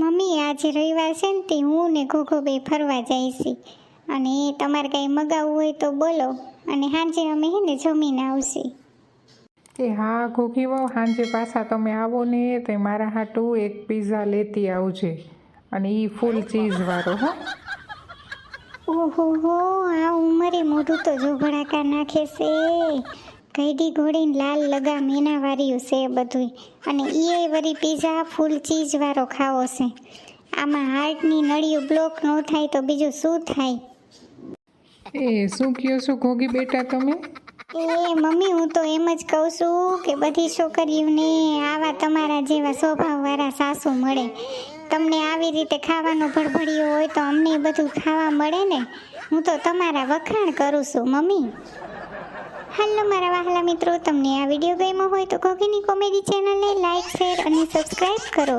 Mummy આજે રવિવાર છે ને તે હું ને ઘોઘો બે ફરવા જઈશી અને તમારે કાંઈ મગાવવું હોય તો બોલો અને સાંજે અમે હે ને જમીને આવશી. એ હા ઘોઘી વહુ, સાંજે પાછા તમે આવો ને તો મારા હાટું એક પિઝા લેતી આવજે અને એ ફૂલ ચીઝવાળો હો. ઓહો હો, આ ઉંમરે મોઢું તો જોભડાકા નાખે છે. ઘઈડી ઘોડીને લાલ લગામ એના વાર્યું છે બધું, અને એ વરી પીઝા ફૂલ ચીઝવાળો ખાવો છે. આમાં હાર્ટની નળીઓ બ્લોક ન થાય તો બીજું શું થાય? એ શું કહો છો ઘોઘી બેટા તમે? એ મમ્મી, હું તો એમ જ કહું છું કે બધી છોકરીઓને આવા તમારા જેવા સ્વભાવવાળા સાસુ મળે. તમને આવી રીતે ખાવાનો ભડભડિયો હોય તો અમને બધું ખાવા મળે ને. હું તો તમારા વખાણ કરું છું મમ્મી. હાલો મારા વહાલા મિત્રો, તમને આ વિડીયો ગમ્યો હોય તો ઘોઘીની કોમેડી ચેનલને લાઈક, શેર અને સબસ્ક્રાઈબ કરો.